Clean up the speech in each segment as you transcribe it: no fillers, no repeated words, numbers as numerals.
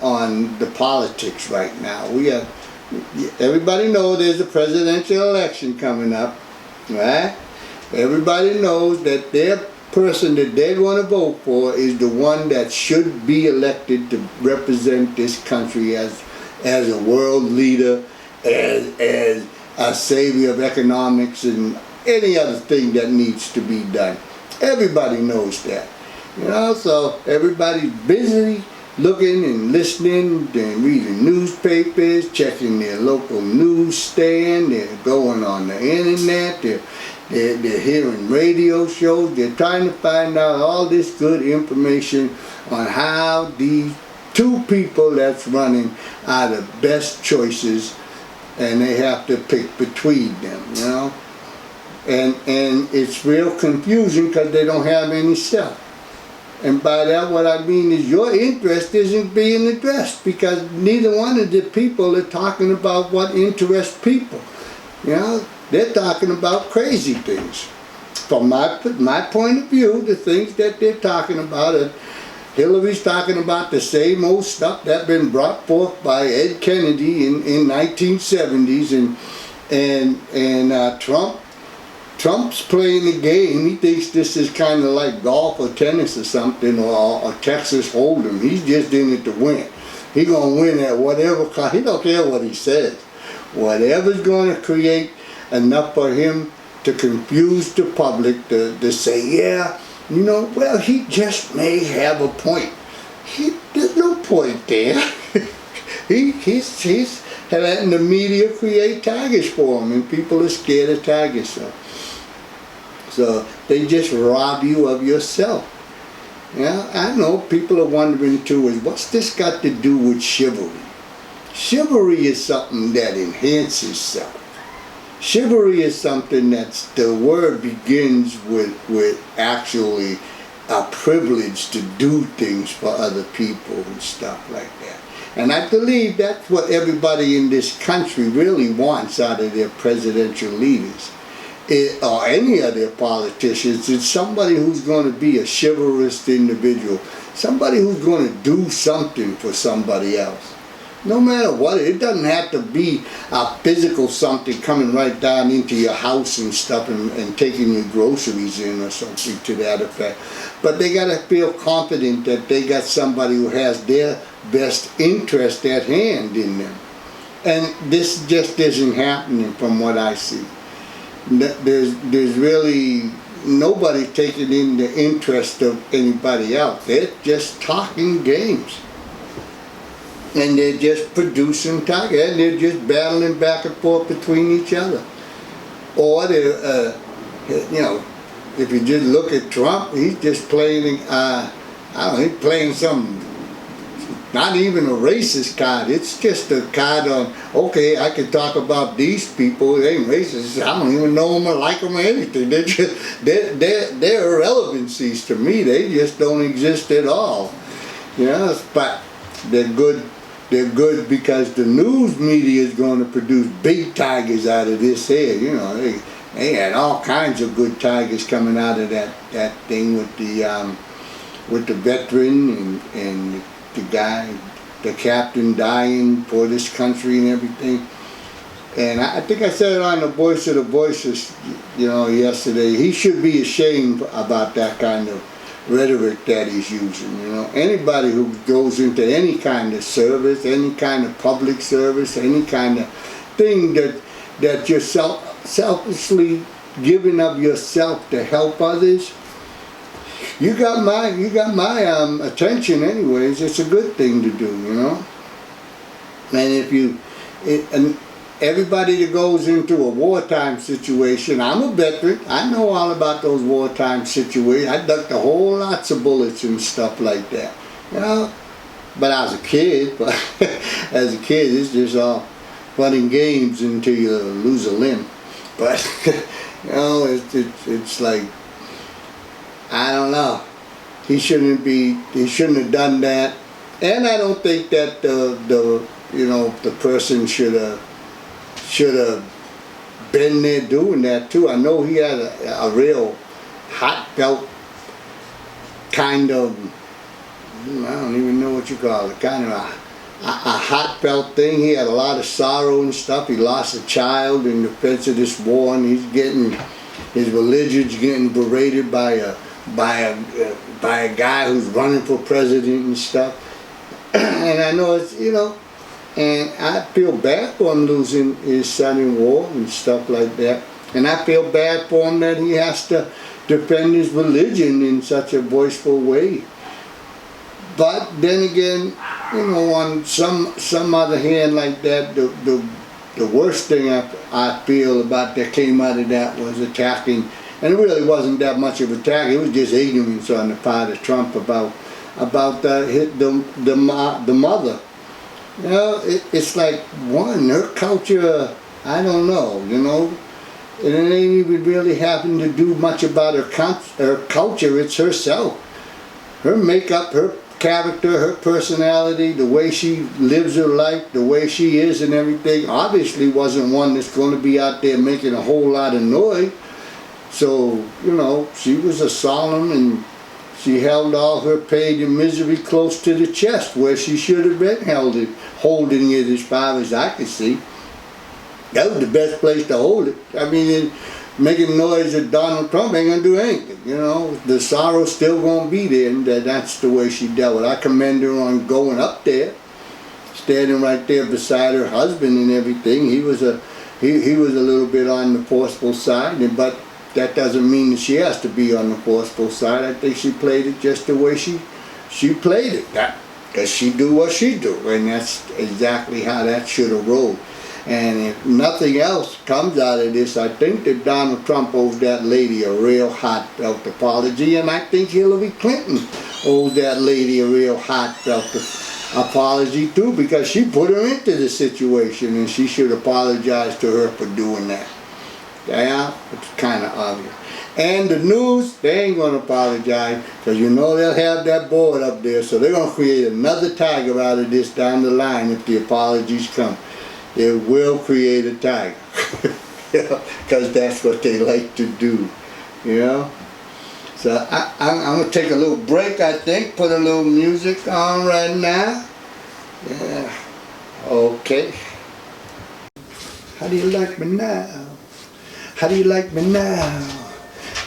on the politics right now. Everybody knows there's a presidential election coming up, right? Everybody knows that their person that they're going to vote for is the one that should be elected to represent this country as a world leader, as a savior of economics and any other thing that needs to be done. Everybody knows that. So everybody's busy looking and listening and reading newspapers, checking their local newsstand, they're going on the internet, they're hearing radio shows, they're trying to find out all this good information on how these two people that's running are the best choices, and they have to pick between them, And it's real confusing because they don't have any self. And by that what I mean is your interest isn't being addressed because neither one of the people are talking about what interests people. They're talking about crazy things. From my point of view, the things that they're talking about are Hillary's talking about the same old stuff that been brought forth by Ed Kennedy in 1970s, and Trump's playing the game. He thinks this is kind of like golf or tennis or something, or Texas Hold'em. He's just in it to win. He's gonna win at whatever cost. He don't care what he says. Whatever's gonna create enough for him to confuse the public to say, well, he just may have a point. There's no point there. He's letting the media create targets for him, and people are scared of targets. So they just rob you of yourself. I know people are wondering too, what's this got to do with chivalry? Chivalry is something that enhances self. Chivalry is something the word begins with actually a privilege to do things for other people and stuff like that. And I believe that's what everybody in this country really wants out of their presidential leaders, or any of their politicians. It's somebody who's going to be a chivalrous individual, somebody who's going to do something for somebody else. No matter what, it doesn't have to be a physical something coming right down into your house and stuff and taking your groceries in or something to that effect. But they got to feel confident that they got somebody who has their best interest at hand in them. And this just isn't happening from what I see. There's really nobody taking in the interest of anybody else. They're just talking games. And they're just producing targets, and they're just battling back and forth between each other. Or they're, if you just look at Trump, he's just playing, he's playing some, not even a racist card. It's just a card on, okay, I can talk about these people. They ain't racist. I don't even know them or like them or anything. They're just, they're irrelevancies to me. They just don't exist at all. But they're good. They're good because the news media is going to produce big tigers out of this here. They had all kinds of good tigers coming out of that thing with the veteran and the guy, the captain dying for this country and everything. And I think I said it on the Voice of the Voices, yesterday. He should be ashamed about that kind of rhetoric that he's using. Anybody who goes into any kind of service, any kind of public service, any kind of thing that you're selfishly giving of yourself to help others, you got my attention anyways. It's a good thing to do, And everybody that goes into a wartime situation, I'm a veteran, I know all about those wartime situations. I ducked a whole lots of bullets and stuff like that. But I was a kid, but as a kid it's just all fun and games until you lose a limb. But it's like, I don't know. He shouldn't have done that. And I don't think that the person should have been there doing that too. I know he had a real heartfelt kind of don't even know what you call it, kind of a heartfelt thing. He had a lot of sorrow and stuff. He lost a child in defense of this war, and his religion's getting berated by a guy who's running for president and stuff. And I know it's, and I feel bad for him losing his son in war and stuff like that. And I feel bad for him that he has to defend his religion in such a boastful way. But then again, on some other hand like that, the worst thing I feel about that came out of that was attacking, and it really wasn't that much of an attack. It was just ignorance on the part of Trump about the mother. It's like, one, her culture, I don't know, and it ain't even really having to do much about her culture. It's herself, her makeup, her character, her personality, the way she lives her life, the way she is and everything, obviously wasn't one that's going to be out there making a whole lot of noise. So, she was a solemn, and she held all her pain and misery close to the chest, where she should have been holding it as far as I could see. That was the best place to hold it. I mean, making noise at Donald Trump ain't gonna do anything. The sorrow's still gonna be there, and that's the way she dealt with it. I commend her on going up there, standing right there beside her husband and everything. He was a little bit on the forceful side, but that doesn't mean that she has to be on the forceful side. I think she played it just the way she played it. Because she do what she do, and that's exactly how that should have rolled. And if nothing else comes out of this, I think that Donald Trump owes that lady a real heartfelt apology, and I think Hillary Clinton owes that lady a real heartfelt apology too, because she put her into the situation, and she should apologize to her for doing that. Yeah, it's kind of obvious. And the news, they ain't going to apologize, because they'll have that board up there, so they're going to create another tiger out of this down the line if the apologies come. They will create a tiger, because that's what they like to do, So I'm going to take a little break, I think, put a little music on right now. Yeah, okay. How do you like me now? How do you like me now?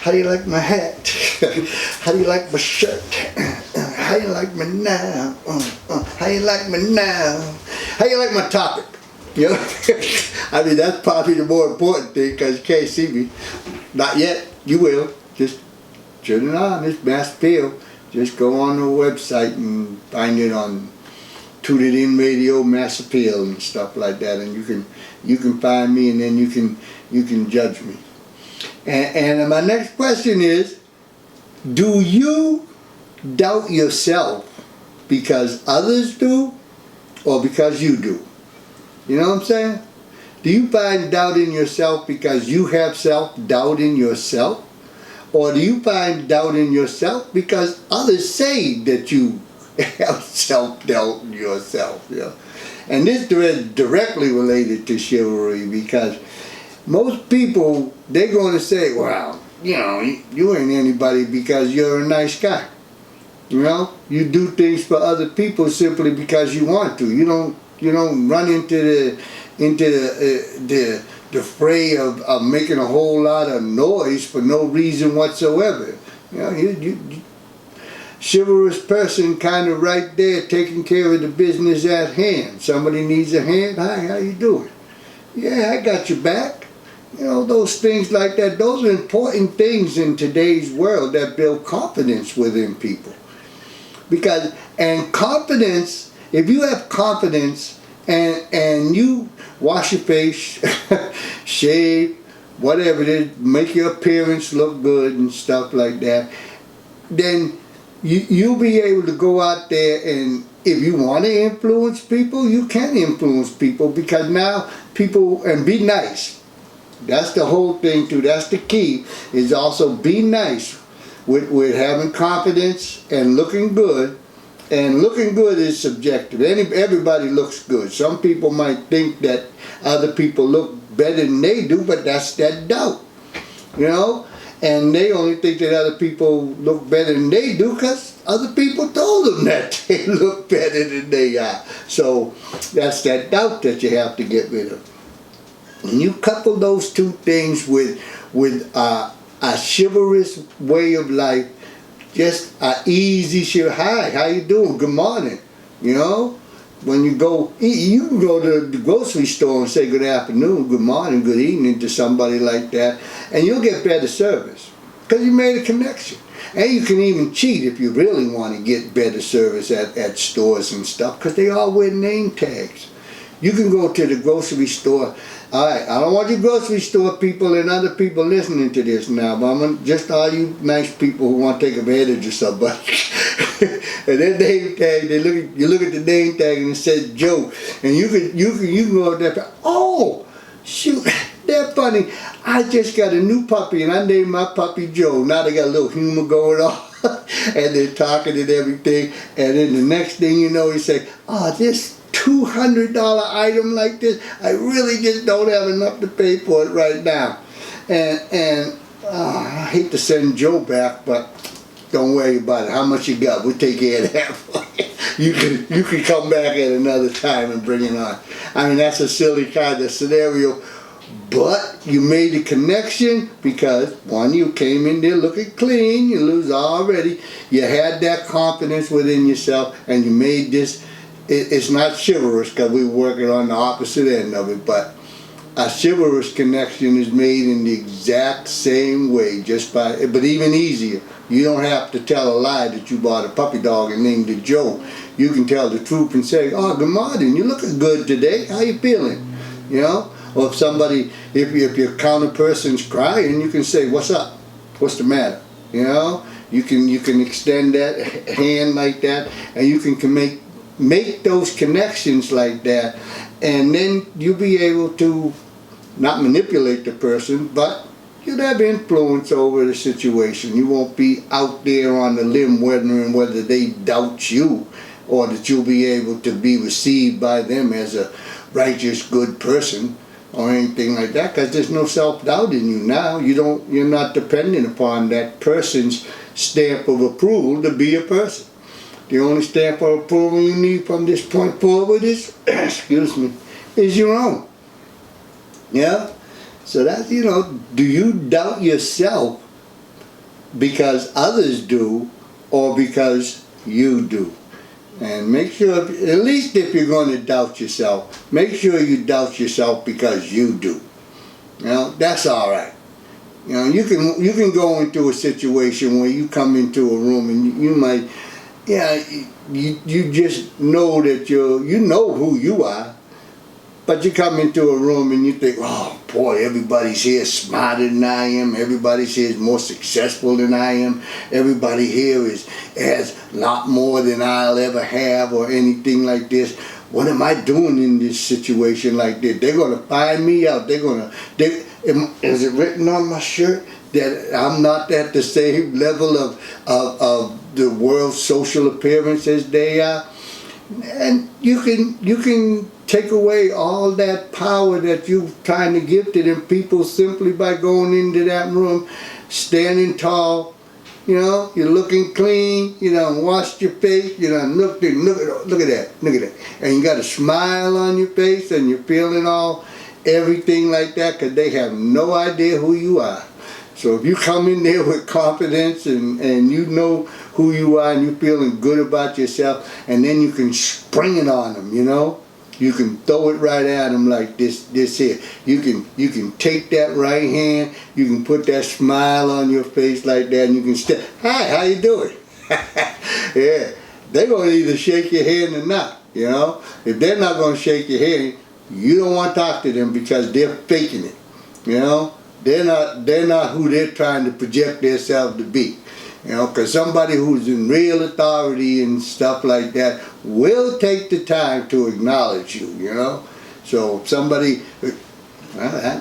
How do you like my hat? How do you like my shirt? How do you like me now? How do you like me now? How do you like my topic? I mean, that's probably the more important thing, because you can't see me. Not yet. You will. Just turn it on. It's Mass Appeal. Just go on the website and find it on Tune It In Radio, Mass Appeal, and stuff like that. And you can find me, and then you can judge me. And my next question is, do you doubt yourself because others do, or because you do? You know what I'm saying? Do you find doubt in yourself because you have self-doubt in yourself? Or do you find doubt in yourself because others say that you have self-doubt in yourself? And this is directly related to chivalry, because most people, they're going to say, well, you ain't anybody because you're a nice guy. You do things for other people simply because you want to. You don't run into the fray of making a whole lot of noise for no reason whatsoever. Chivalrous person, kind of right there, taking care of the business at hand. Somebody needs a hand. Hi, how you doing? Yeah, I got your back. Those things like that. Those are important things in today's world that build confidence within people. And confidence, if you have confidence and you wash your face, shave, whatever it is, make your appearance look good and stuff like that, then you'll be able to go out there, and if you want to influence people, you can influence people, because now people, and be nice. That's the whole thing too. That's the key, is also be nice with having confidence and looking good. And looking good is subjective. Everybody looks good. Some people might think that other people look better than they do, but that's that doubt. And they only think that other people look better than they do because other people told them that they look better than they are. So that's that doubt that you have to get rid of. When you couple those two things with a chivalrous way of life, just a easy shit. Hi, how you doing? Good morning. You know, when you go, you can go to the grocery store and say good afternoon, good morning, good evening to somebody like that, and you'll get better service because you made a connection. And you can even cheat if you really want to get better service at stores and stuff because they all wear name tags. You can go to the grocery store. All right, I don't want you grocery store people and other people listening to this now, but just all you nice people who want to take advantage of somebody. And that name tag, you look at the name tag and it says Joe, and you can go up there. Oh, shoot, that's funny. I just got a new puppy and I named my puppy Joe. Now they got a little humor going on, and they're talking and everything. And then the next thing you know, he say, "Oh, this $200 item like this, I really just don't have enough to pay for it right now." And I hate to send Joe back, but don't worry about it. How much you got? We'll take care of that for you. You can come back at another time and bring it on. I mean, that's a silly kind of scenario, but you made a connection because one, you came in there looking clean, you lose already, you had that confidence within yourself, and you made this. It's not chivalrous because we're working on the opposite end of it, but a chivalrous connection is made in the exact same way, but even easier. You don't have to tell a lie that you bought a puppy dog and named it Joe. You can tell the truth and say, "Oh, good morning, you're looking good today. How you feeling?" You know? Or if your counter person's crying, you can say, "What's up? What's the matter?" You know? You can extend that hand like that, and you can make those connections like that, and then you'll be able to not manipulate the person, but you'll have influence over the situation. You won't be out there on the limb wondering whether they doubt you or that you'll be able to be received by them as a righteous, good person or anything like that, because there's no self-doubt in you now. You're not dependent upon that person's stamp of approval to be a person. The only stamp of approval you need from this point forward is, excuse me, is your own. Yeah? So that's, do you doubt yourself because others do or because you do? And make sure, at least if you're going to doubt yourself, make sure you doubt yourself because you do. That's all right. You can go into a situation where you come into a room and you might, you just know that you know who you are, but you come into a room and you think, oh boy, everybody's here smarter than I am, everybody's here is more successful than I am, everybody here has a lot more than I'll ever have or anything like this. What am I doing in this situation like this? They're going to find me out. Is it written on my shirt that I'm not at the same level of the world's social appearance as they are? And you can take away all that power that you're trying to give to them people simply by going into that room, standing tall, you're looking clean, washed your face, look at that, and you got a smile on your face and you're feeling everything like that because they have no idea who you are. So if you come in there with confidence and you know who you are and you're feeling good about yourself, and then you can spring it on them, you can throw it right at them like this here. You can take that right hand, you can put that smile on your face like that, and you can say, "Hi, how you doing?" Yeah, they're going to either shake your hand or not, If they're not going to shake your hand, you don't want to talk to them because they're faking it, They're not who they're trying to project themselves to be. Because somebody who's in real authority and stuff like that will take the time to acknowledge you, So if somebody, I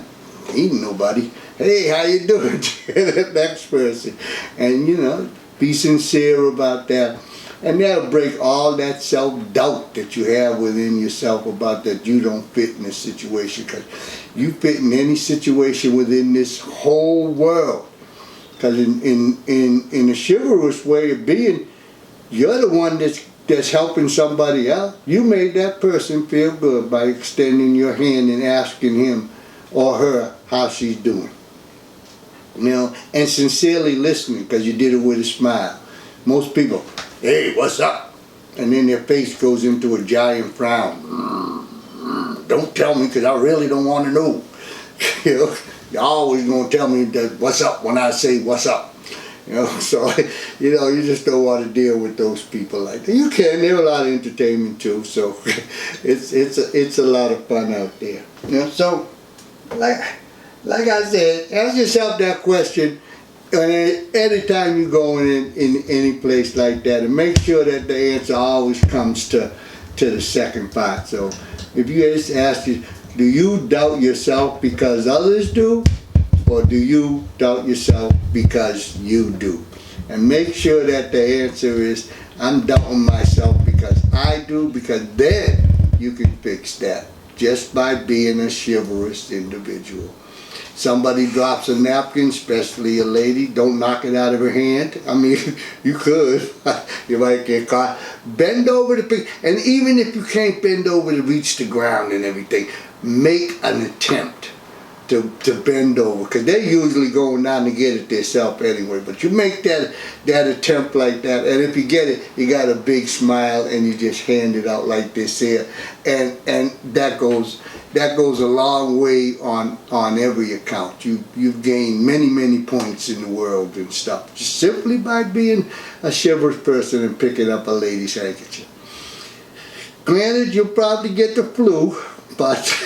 ain't nobody, "Hey, how you doing?" That next person. And, be sincere about that. And that'll break all that self-doubt that you have within yourself about that you don't fit in this situation. Because you fit in any situation within this whole world. Because in a chivalrous way of being, you're the one that's helping somebody else. You made that person feel good by extending your hand and asking him or her how she's doing. You know, and sincerely listening, because you did it with a smile. Most people, hey, what's up? And then their face goes into a giant frown. Don't tell me, because I really don't want to know. You know, you're always going to tell me that what's up when I say what's up. You know, so, you know, you just don't want to deal with those people like that. You can, they're a lot of entertainment too, so it's a lot of fun out there. You know, so, like I said, ask yourself that question anytime you go in any place like that, and make sure that the answer always comes to the second part. So if you ask you, do you doubt yourself because others do, or do you doubt yourself because you do? And make sure that the answer is, I'm doubting myself because I do, because then you can fix that just by being a chivalrous individual. Somebody drops a napkin, especially a lady, don't knock it out of her hand. I mean, you could. You might get caught. Bend over to pick, and even if you can't bend over to reach the ground and everything, make an attempt to bend over, because they're usually going down to get it themselves anyway. But you make that attempt like that, and if you get it, you got a big smile and you just hand it out like this here, and that goes a long way on every account. You've gained many points in the world and stuff, just simply by being a chivalrous person and picking up a lady's handkerchief. Granted, you'll probably get the flu, but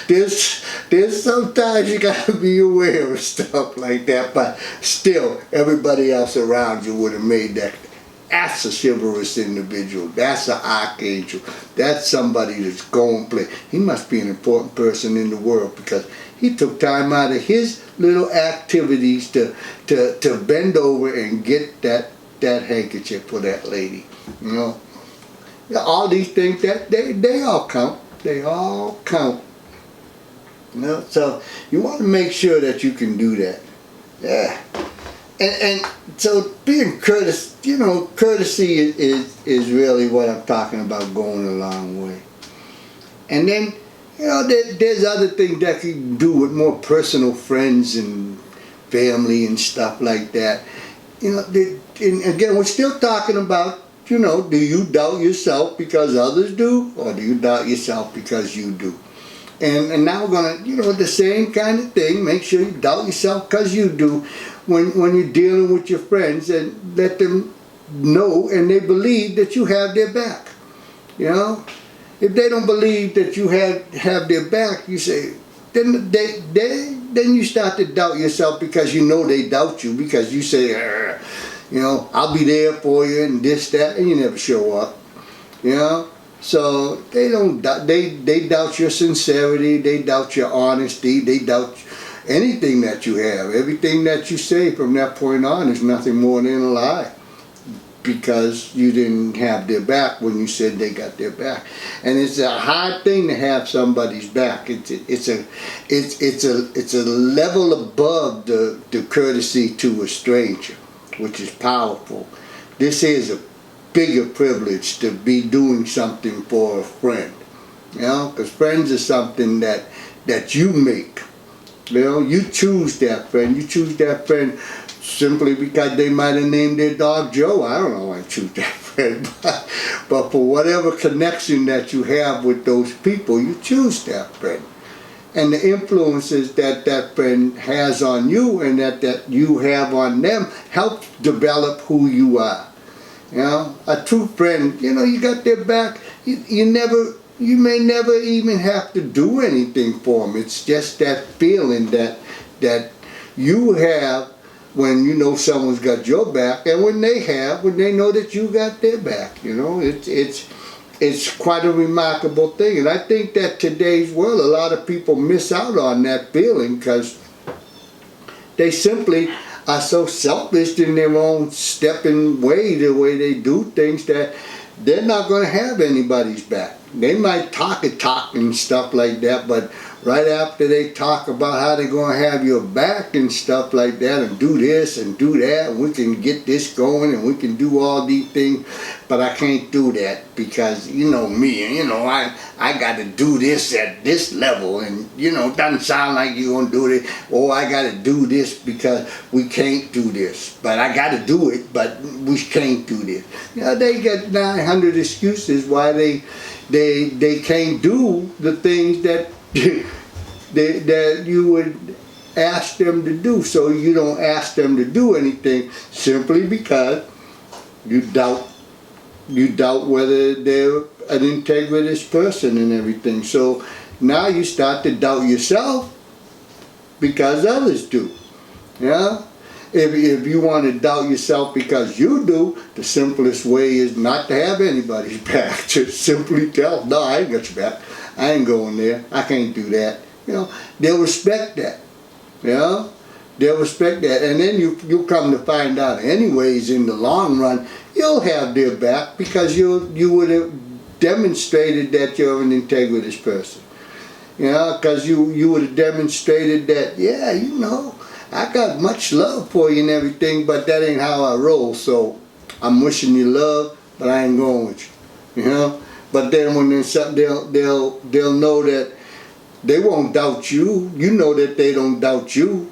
there's sometimes you gotta be aware of stuff like that. But still, everybody else around you would have made that. That's a chivalrous individual. That's an archangel. That's somebody that's going play. He must be an important person in the world, because he took time out of his little activities to bend over and get that handkerchief for that lady. You know, all these things, that they all count. They all count. You know, so you want to make sure that you can do that. Yeah. And so being courteous, you know, courtesy is really what I'm talking about, going a long way. And then, you know, there's other things that you can do with more personal friends and family and stuff like that. You know, and again, we're still talking about, you know, do you doubt yourself because others do, or do you doubt yourself because you do? And now we're going to, you know, the same kind of thing. Make sure you doubt yourself because you do when you're dealing with your friends, and let them know and they believe that you have their back. You know, if they don't believe that you have their back, you say, then you start to doubt yourself, because you know they doubt you, because you say, you know, I'll be there for you and this, that, and you never show up. You know. So they don't doubt, they doubt your sincerity, they doubt your honesty, they doubt anything that you have. Everything that you say from that point on is nothing more than a lie, because you didn't have their back when you said they got their back. And it's a hard thing to have somebody's back. It's a level above the courtesy to a stranger, which is powerful. This is a bigger privilege to be doing something for a friend, you know, because friends are something that you make. You know, you choose that friend. You choose that friend simply because they might have named their dog Joe. I don't know why I choose that friend, but for whatever connection that you have with those people, you choose that friend. And the influences that friend has on you and that you have on them help develop who you are. You know, a true friend, you know, you got their back. You may never even have to do anything for them. It's just that feeling that you have when you know someone's got your back, and when they know that you got their back. You know, it's quite a remarkable thing. And I think that today's world, a lot of people miss out on that feeling, because they simply are so selfish in their own stepping way, the way they do things, that they're not going to have anybody's back. they might talk and stuff like that, but right after they talk about how they're going to have your back and stuff like that, and do this and do that, and we can get this going and we can do all these things, but I can't do that because, you know me, you know, I got to do this at this level, and, you know, it doesn't sound like you're going to do it, or I got to do this because we can't do this, but I got to do it, but we can't do this. You know, they get 900 excuses why they can't do the things that that you would ask them to do. So you don't ask them to do anything simply because you doubt whether they're an integrous person and everything. So now you start to doubt yourself because others do. Yeah? If you want to doubt yourself because you do, the simplest way is not to have anybody's back. Just simply tell, no, I ain't got your back. I ain't going there. I can't do that. You know, they'll respect that. You know, they'll respect that. And then you come to find out anyways in the long run, you'll have their back because you would have demonstrated that you're an integrous person. You know, because you would have demonstrated that, yeah, you know, I got much love for you and everything, but that ain't how I roll. So I'm wishing you love, but I ain't going with you. You know? But then when there's something, they'll know that they won't doubt you. You know that they don't doubt you.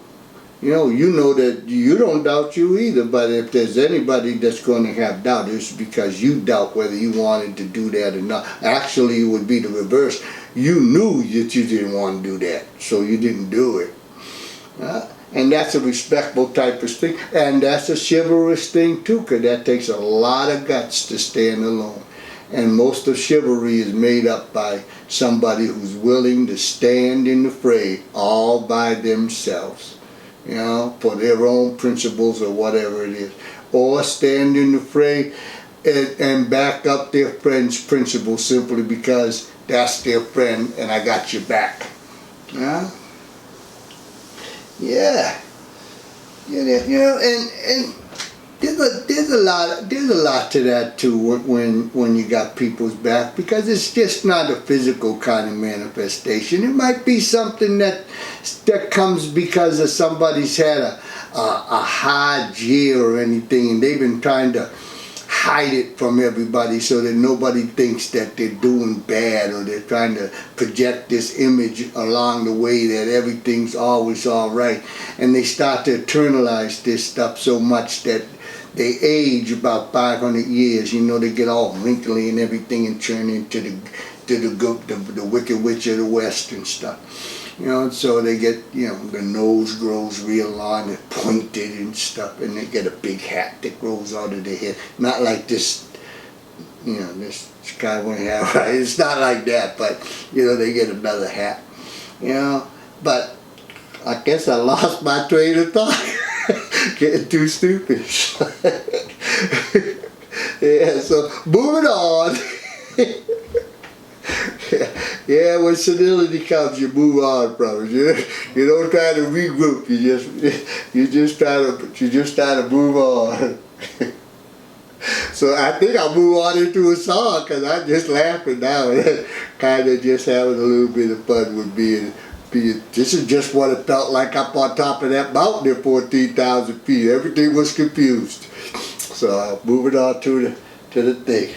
You know that you don't doubt you either. But if there's anybody that's going to have doubt, it's because you doubt whether you wanted to do that or not. Actually, it would be the reverse. You knew that you didn't want to do that, so you didn't do it. And that's a respectful type of thing. And that's a chivalrous thing too, because that takes a lot of guts to stand alone. And most of chivalry is made up by somebody who's willing to stand in the fray all by themselves, you know, for their own principles or whatever it is. Or stand in the fray and back up their friend's principles simply because that's their friend and I got your back. Yeah. Yeah. You know, and there's a lot to that too when you got people's back, because it's just not a physical kind of manifestation. It might be something that comes because of somebody's had a hard year or anything, and they've been trying to hide it from everybody so that nobody thinks that they're doing bad, or they're trying to project this image along the way that everything's always all right, and they start to internalize this stuff so much that they age about 500 years. You know, they get all wrinkly and everything and turn into the Wicked Witch of the West and stuff. You know, and so they get, you know, the nose grows real long and pointed and stuff, and they get a big hat that grows out of their head. Not like this, you know, this guy won't have, right? It's not like that, but, you know, they get another hat. You know, but I guess I lost my train of thought. Getting too stupid. Yeah, so moving on. Yeah, when senility comes, you move on from it. You don't try to regroup. You just try to move on. So I think I'll move on into a song, because I'm just laughing now and kind of just having a little bit of fun with being. This is just what it felt like up on top of that mountain at 14,000 feet. Everything was confused. So moving on to the thing.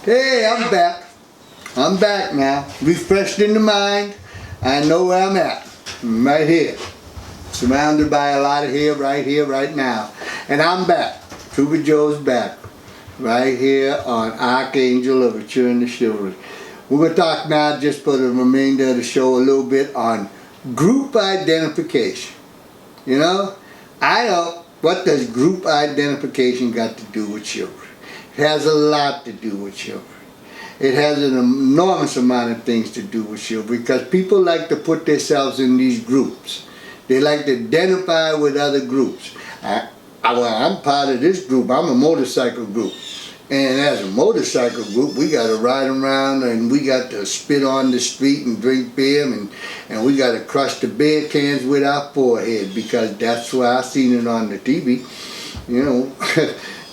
Hey, I'm back. I'm back now. Refreshed in the mind. I know where I'm at. I'm right here. Surrounded by a lot of hair right here, right now. And I'm back. Trooper Joe's back. Right here on ArchAngel of Return to Chivalry. We're going to talk now, just for the remainder of the show, a little bit on group identification. You know, what does group identification got to do with chivalry? It has a lot to do with chivalry. It has an enormous amount of things to do with chivalry, because people like to put themselves in these groups. They like to identify with other groups. I'm part of this group. I'm a motorcycle group. And as a motorcycle group, we got to ride around, and we got to spit on the street and drink beer, and we got to crush the beer cans with our forehead, because that's why I seen it on the TV. You know,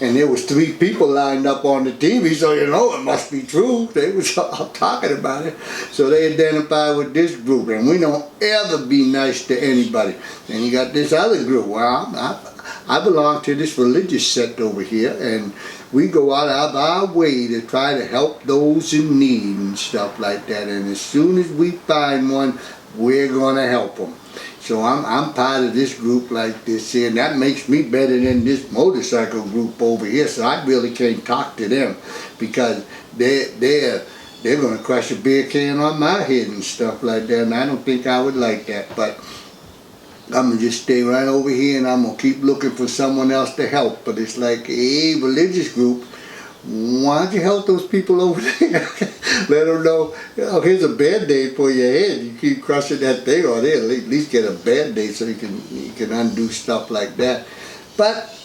And there was 3 people lined up on the TV, so you know it must be true. They was all talking about it. So they identified with this group, and we don't ever be nice to anybody. Then you got this other group. Well, I belong to this religious sect over here, and we go out of our way to try to help those in need and stuff like that. And as soon as we find one, we're gonna help them. So I'm part of this group like this here, and that makes me better than this motorcycle group over here. So I really can't talk to them because they're gonna crush a beer can on my head and stuff like that, and I don't think I would like that. But I'm gonna just stay right over here, and I'm gonna keep looking for someone else to help. But it's like, hey, religious group, why don't you help those people over there? Let them know, oh, here's a Band-Aid for your head. You keep crushing that thing on there, at least get a Band-Aid so you can undo stuff like that. But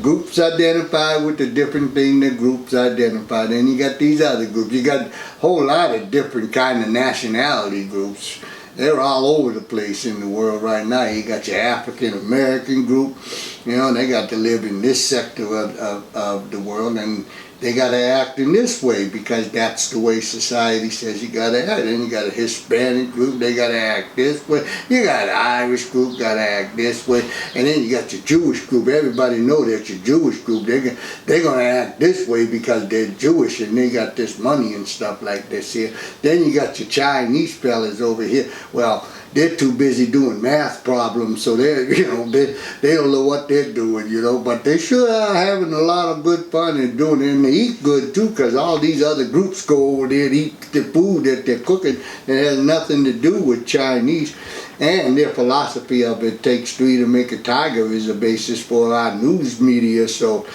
groups identify with the different thing the groups identify. Then you got these other groups. You got a whole lot of different kind of nationality groups. They're all over the place in the world right now. You got your African American group, you know, they got to live in this sector of the world, and they got to act in this way because that's the way society says you got to act. Then you got a Hispanic group, they got to act this way. You got an Irish group, got to act this way. And then you got your Jewish group. Everybody know that your Jewish group, they're going to act this way because they're Jewish and they got this money and stuff like this here. Then you got your Chinese fellas over here. Well, they're too busy doing math problems, so they don't know what they're doing, you know. But they sure are having a lot of good fun and doing it, and they eat good too, because all these other groups go over there and eat the food that they're cooking. It has nothing to do with Chinese, and their philosophy of it takes 3 to make a tiger is the basis for our news media. So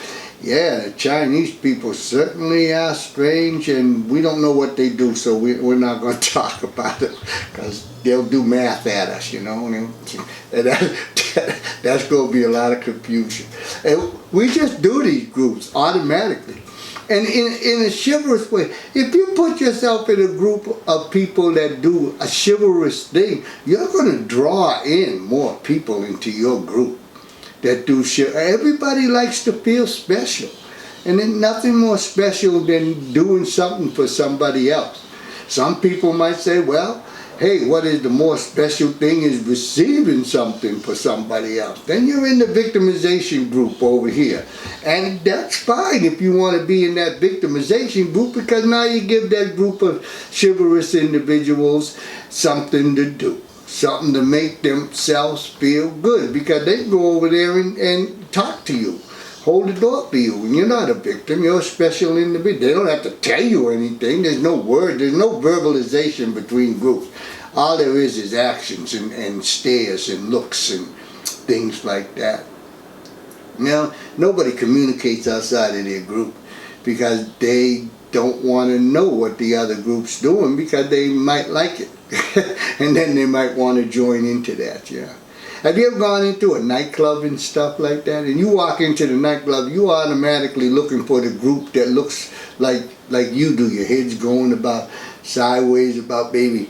yeah, the Chinese people certainly are strange, and we don't know what they do, so we're not going to talk about it, because they'll do math at us, you know, and that's going to be a lot of confusion. And we just do these groups automatically. And in a chivalrous way, if you put yourself in a group of people that do a chivalrous thing, you're going to draw in more people into your group that do shit. Everybody likes to feel special, and there's nothing more special than doing something for somebody else. Some people might say, well, hey, what is the more special thing is receiving something for somebody else. Then you're in the victimization group over here, and that's fine if you want to be in that victimization group, because now you give that group of chivalrous individuals something to do. Something to make themselves feel good, because they go over there and talk to you, hold the door for you, and you're not a victim, you're a special individual. They don't have to tell you anything, there's no word, there's no verbalization between groups. All there is actions and stares and looks and things like that. Now, nobody communicates outside of their group because they don't want to know what the other group's doing, because they might like it. And then they might want to join into that, yeah. Have you ever gone into a nightclub and stuff like that? And you walk into the nightclub, you automatically looking for the group that looks like you do. Your head's going about sideways about maybe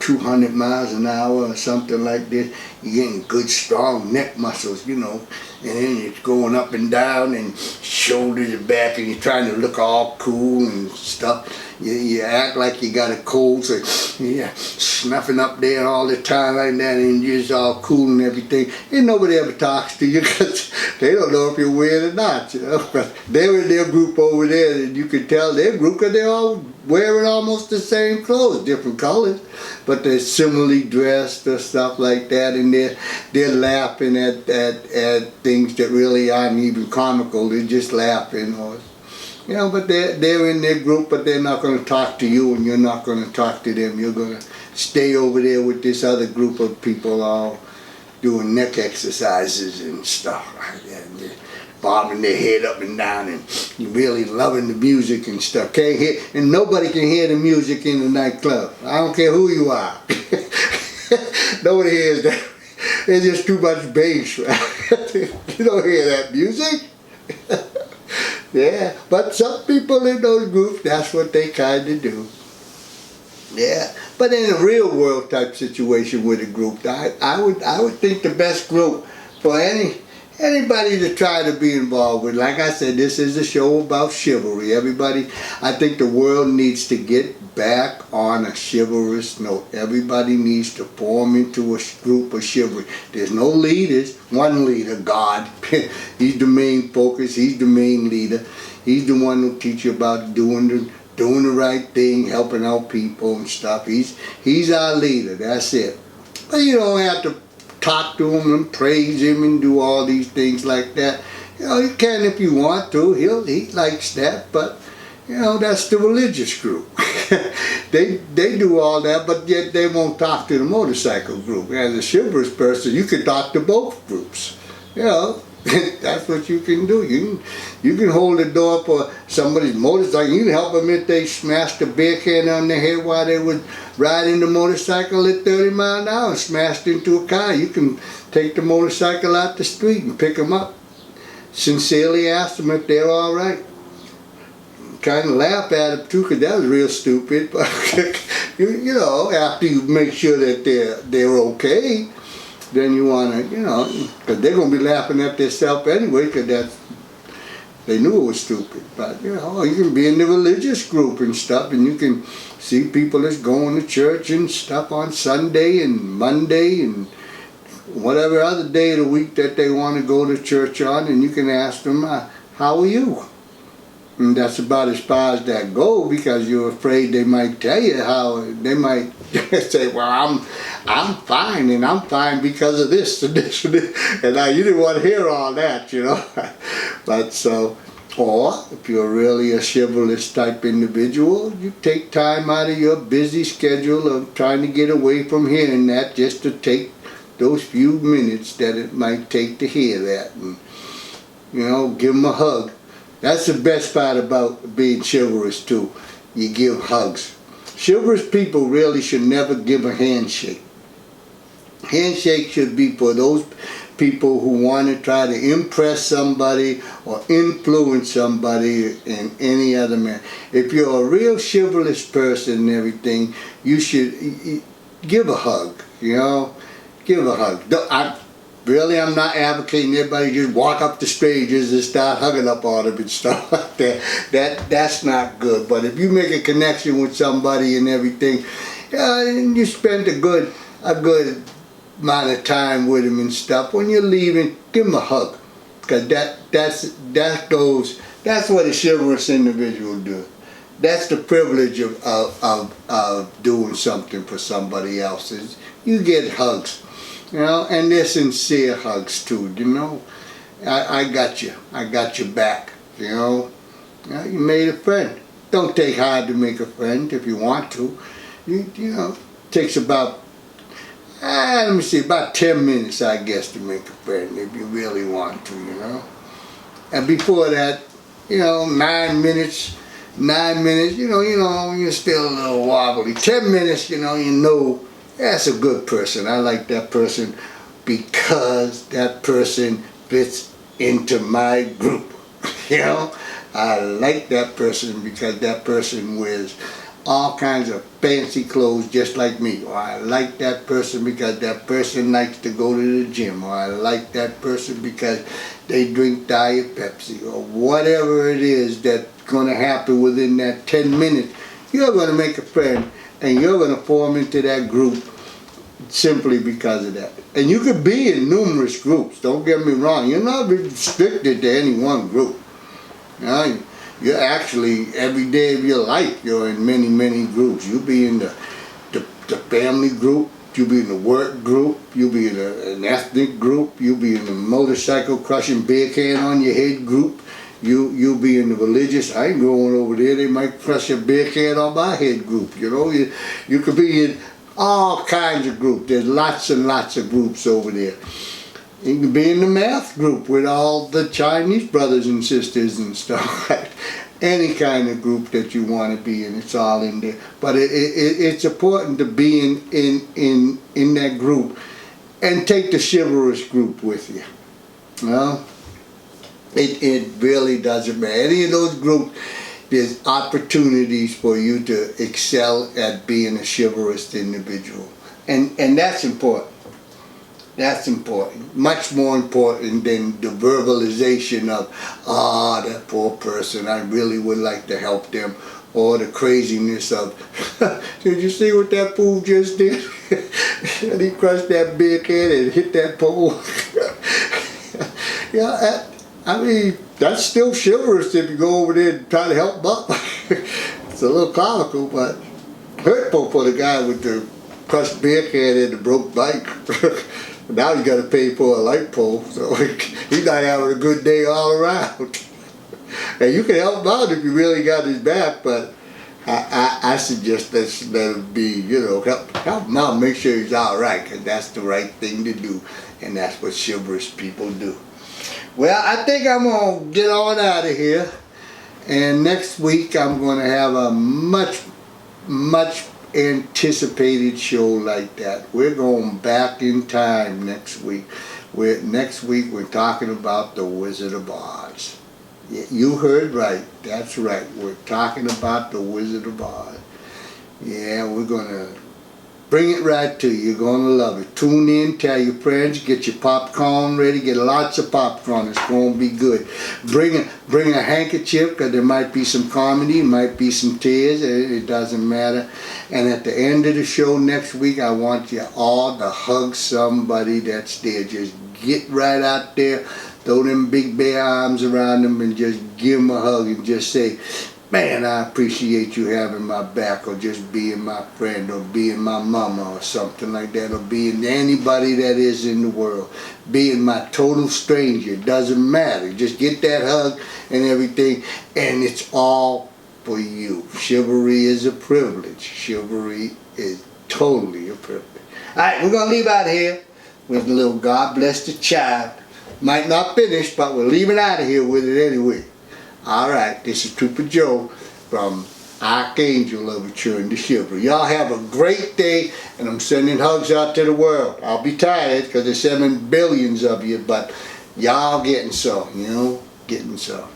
200 miles an hour or something like this. You're getting good strong neck muscles, you know, and then it's going up and down and shoulders and back, and you're trying to look all cool and stuff. You act like you got a cold, so you're snuffing up there all the time like that, and you're just all cool and everything. And nobody ever talks to you because they don't know if you're weird or not, you know. But they're in their group over there, and you can tell their group because they're all wearing almost the same clothes, different colors, but they're similarly dressed or stuff like that, and they're laughing at things that really aren't even comical. They're just laughing, or you know, but they're in their group, but they're not going to talk to you, and you're not going to talk to them. You're going to stay over there with this other group of people all doing neck exercises and stuff like that. And they're bobbing their head up and down and really loving the music and stuff. Can't hear, and nobody can hear the music in the nightclub. I don't care who you are. Nobody hears that. There's just too much bass. You don't hear that music. Yeah, but some people in those groups, that's what they kind of do. Yeah, but in a real world type situation with a group, I would think the best group for any anybody to try to be involved with. Like I said, this is a show about chivalry. Everybody, I think the world needs to get back on a chivalrous note. Everybody needs to form into a group of chivalry. There's no leaders. One leader, God. He's the main focus. He's the main leader. He's the one who teach you about doing the right thing, helping out people and stuff. He's our leader. That's it. But you don't have to talk to him and praise him and do all these things like that. You know, you can if you want to. He likes that, but you know, that's the religious group. they do all that, but yet they won't talk to the motorcycle group. As a chivalrous person, you can talk to both groups. You know, that's what you can do. You can hold the door for somebody's motorcycle. You can help them if they smashed a beer can on their head while they was riding the motorcycle at 30 miles an hour and smashed into a car. You can take the motorcycle out the street and pick them up. Sincerely ask them if they're all right. Kind of laugh at them too, because that was real stupid. But you know, after you make sure that they're okay, then you want to, you know, because they're going to be laughing at themselves anyway, because they knew it was stupid. But, you know, you can be in the religious group and stuff, and you can see people that's going to church and stuff on Sunday and Monday and whatever other day of the week that they want to go to church on, and you can ask them, how are you? And that's about as far as that go, because you're afraid they might tell you how. They might say, well, I'm fine, and I'm fine because of this and this and this. And now you didn't want to hear all that, you know. But so, or if you're really a chivalrous type individual, you take time out of your busy schedule of trying to get away from hearing that, just to take those few minutes that it might take to hear that, and you know, give them a hug. That's the best part about being chivalrous too. You give hugs. Chivalrous people really should never give a handshake. Handshake should be for those people who want to try to impress somebody or influence somebody in any other manner. If you're a real chivalrous person and everything, you should give a hug, you know. Give a hug. I'm not advocating everybody just walk up the stages and start hugging up on them and stuff like that. That's not good. But if you make a connection with somebody and everything, and you spend a good amount of time with them and stuff, when you're leaving, give them a hug, because that's what a chivalrous individual do. That's the privilege of doing something for somebody else. Is you get hugs. You know, and they're sincere hugs too, you know. I got you. I got your back, you know. You made a friend. Don't take hard to make a friend if you want to. You know, it takes about, about 10 minutes, I guess, to make a friend if you really want to, you know. And before that, you know, 9 minutes, you know, you're still a little wobbly. 10 minutes, you know, that's a good person. I like that person because that person fits into my group. You know, I like that person because that person wears all kinds of fancy clothes just like me. Or I like that person because that person likes to go to the gym. Or I like that person because they drink Diet Pepsi. Or whatever it is that's going to happen within that 10 minutes, you're going to make a friend. And you're going to form into that group simply because of that. And you could be in numerous groups, don't get me wrong. You're not restricted to any one group. You know, you're actually, every day of your life, you're in many, many groups. You'll be in the family group, you'll be in the work group, you'll be in an ethnic group, you'll be in the motorcycle crushing beer can on your head group. You'll be in the religious, I ain't going over there, they might crush a beer can on my head group, you know. You could be in all kinds of groups. There's lots and lots of groups over there. You can be in the math group with all the Chinese brothers and sisters and stuff. Any kind of group that you want to be in, it's all in there. But it's important to be in that group and take the chivalrous group with you. Well, it really doesn't matter. Any of those groups, there's opportunities for you to excel at being a chivalrous individual. And that's important. That's important. Much more important than the verbalization of, that poor person, I really would like to help them. Or the craziness of, did you see what that fool just did? And he crushed that big head and hit that pole. Yeah, I mean, that's still chivalrous if you go over there and try to help him up. It's a little comical, but hurtful for the guy with the crushed beer can and the broke bike. Now you got to pay for a light pole, so he's not having a good day all around. And you can help him out if you really got his back, but I suggest let's let him be, help him out, make sure he's all right, because that's the right thing to do, and that's what chivalrous people do. Well, I think I'm going to get on out of here, and next week I'm going to have a much anticipated show like that. We're going back in time next week. Next week we're talking about the Wizard of Oz. You heard right. That's right. We're talking about the Wizard of Oz. Yeah, we're going to bring it right to you. You're going to love it. Tune in, tell your friends, get your popcorn ready, get lots of popcorn. It's going to be good. Bring a handkerchief, because there might be some comedy, might be some tears. It doesn't matter. And at the end of the show next week, I want you all to hug somebody that's there. Just get right out there, throw them big bare arms around them, and just give them a hug and just say, man, I appreciate you having my back, or just being my friend, or being my mama, or something like that, or being anybody that is in the world. Being my total stranger, doesn't matter. Just get that hug and everything, and it's all for you. Chivalry is a privilege. Chivalry is totally a privilege. Alright, we're going to leave out of here with a little God Bless the Child. Might not finish, but we're leaving out of here with it anyway. Alright, this is Trooper Joe from ArchAngel Overture into Chivalry. Y'all have a great day, and I'm sending hugs out to the world. I'll be tired because there's 7 billions of you, but y'all getting some, getting some.